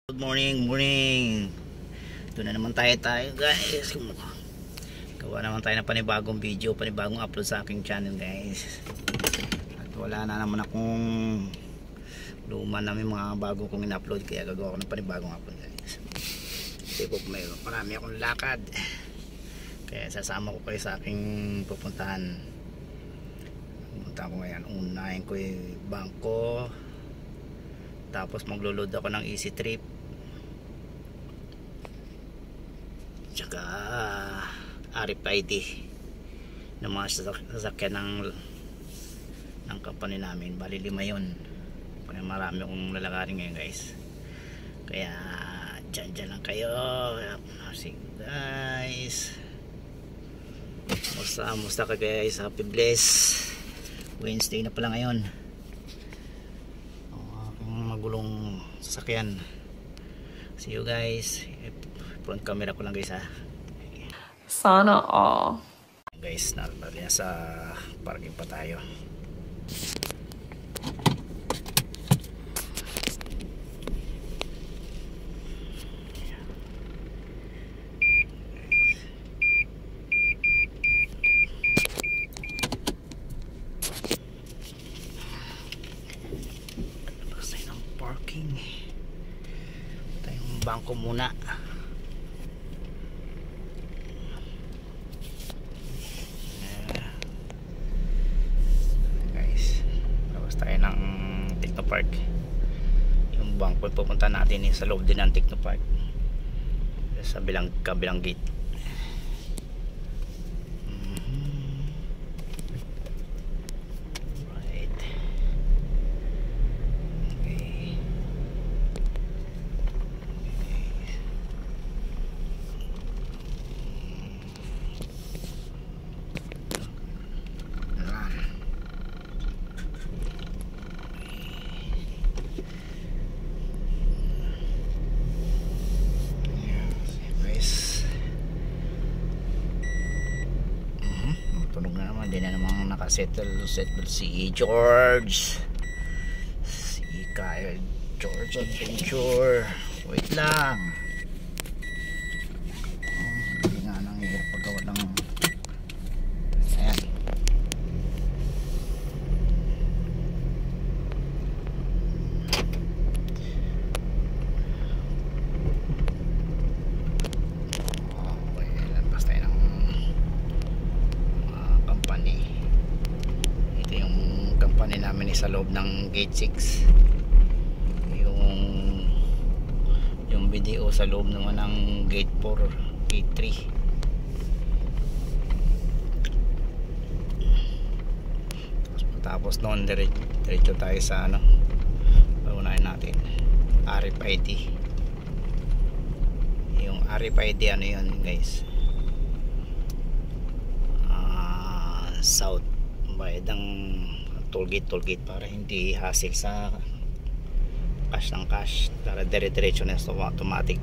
Good morning. Ito na naman tayo guys. Gawa naman tayo ng panibagong video, panibagong upload sa aking channel guys. At wala na naman akong luma na may mga bago kong in-upload, kaya gagawa ko ng panibagong upload guys. Kasi po marami akong lakad, kaya sasama ko kayo sa aking pupuntahan. Pupunta ko ngayon, unahin ko yung bangko, tapos maglo-load ako ng Easy Trip, tsaka RFID ng mga sasakyan ng company namin. Bali 5 yun, kaya marami akong lalakarin ngayon guys, kaya dyan lang kayo. Sige guys, musta ka guys, happy bless Wednesday na pala ngayon. Magulong sasakyan. See you guys. Front camera ko lang guys ha. Sana all. Guys, nasa parking pa tayo. Parking. Ito yung bangko muna. Guys, labas tayo ng Technopark. Yung bangko pupunta natin sa loob din ng Technopark, sa kabilang gate. Hindi na namang nakasettle si George, si Kyle George Adventure. Wait lang, hindi nga nang hirap paggawa ng ayan. Namin sa loob ng gate 6, yung video sa loob naman ng gate 4, gate 3. Tapos noon diretso tayo sa paunahin natin RFID. Yung RFID yun guys, south bayad ng tollgate para hindi hassle sa cash ng cash. Para diretso na automatic,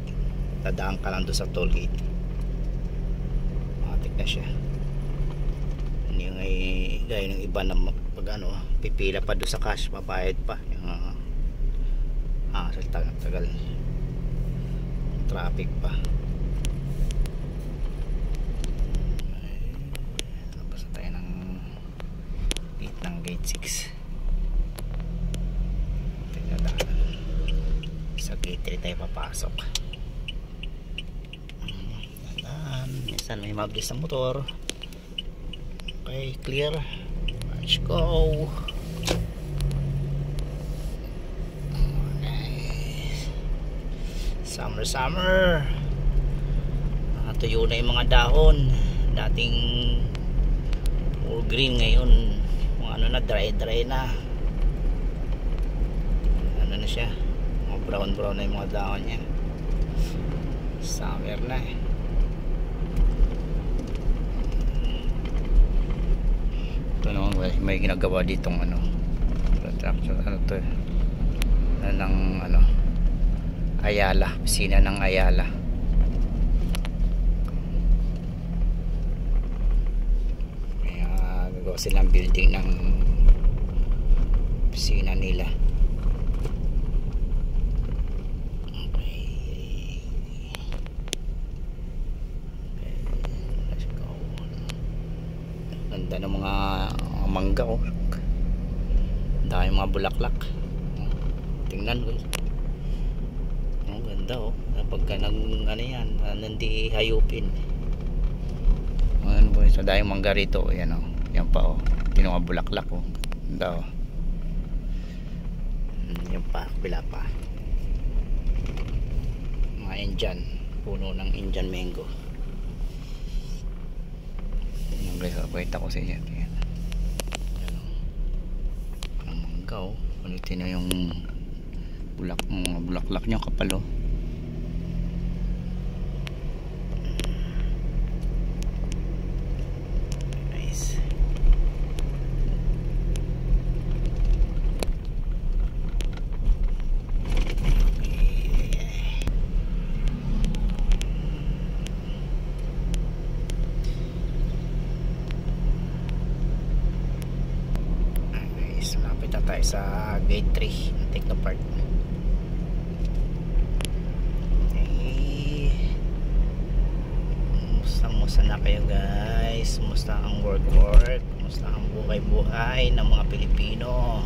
dadaan ka lang doon sa tollgate, automatic na siya. Hindi yung gaya ng iba na pag pipila pa doon sa cash, babayad pa yung tagal traffic pa. Gate 6 sa gate 3 tayo papasok. Minsan may mabilis na motor. Okay, clear, let's go. Okay. Summer tuyo na yung mga dahon, dating all green, ngayon dry na, na siya, brown na yung mga dahon niya. Summer na ito naman. May ginagawa ditong ng Ayala, pisina ng Ayala. Gagawa silang building ng pisina nila. Okay. ganda ng mga mangga oh. Dahil mga bulaklak. Tingnan guys. Ang ganda oh. Pagka nang ano yan, nandi hayupin. Ayan boy, so dahil mangga rito, yan oh. Yan pa oh. Yung mga bulaklak oh. Ganda oh. Yan pa, bila pa. Mga Indian, puno ng Indian mango. Yan guys, pakita ko sa inyo. Yan oh. Ang mangga oh. Palitin na yung mga bulaklak nyo kapal oh. Nice. Nice. Malapit na tayo sa gate 3 ng Technopark. Musta na kayo guys? Musta ang work? Musta ang buhay ng mga Pilipino?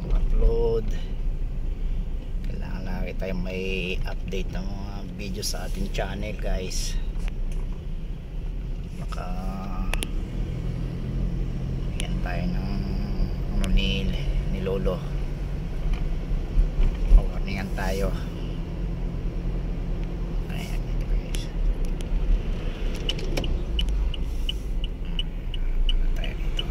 Upload. Kailangan lagi tayong may update ng mga video sa ating channel guys. Baka tayo ng ano ni Lolo, warningan tayo. Ayan guys, tayo dito.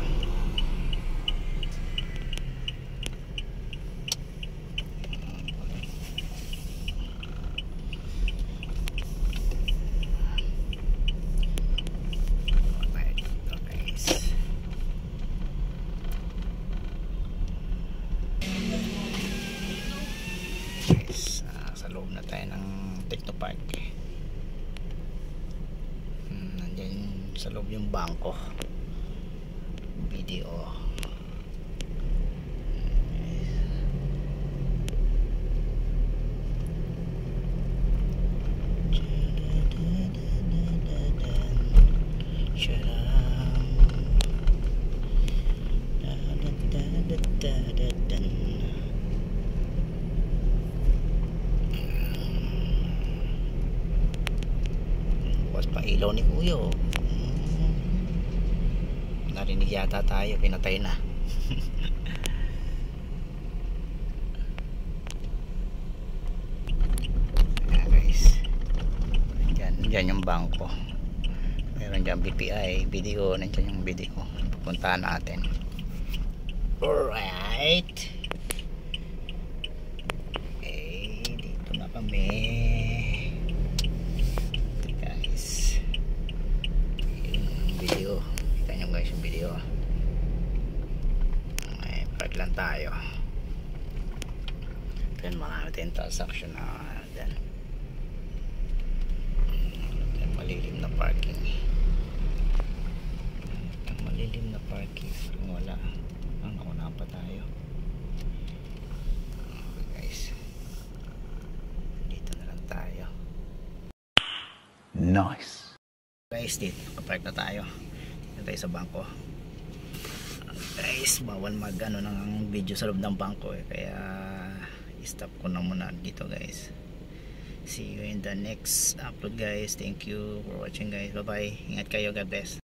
Sa loob na tayo ng Technopark. Nandiyan sa loob yung bangko video. Ilaw ni Kuya oh. Narinig yata tayo, pinatay na. Ayan guys, dyan yung bangko, meron dyan BPI video, nandiyan yung video, pupuntahan natin. Alright, okay, dito na kami. Video, kita nyo guys yung video. Okay, park lang tayo. Then marami tayong transaction na then malilim na parking. Malilim na parking. Wala. Nauna pa tayo. Okay guys, dito na lang tayo. Nice guys, dito kapark na tayo. Dito tayo sa bangko guys. Bawal mag ano ng video sa loob ng bangko eh, kaya stop ko na muna dito guys. See you in the next upload guys. Thank you for watching guys. Bye bye, ingat kayo, God bless.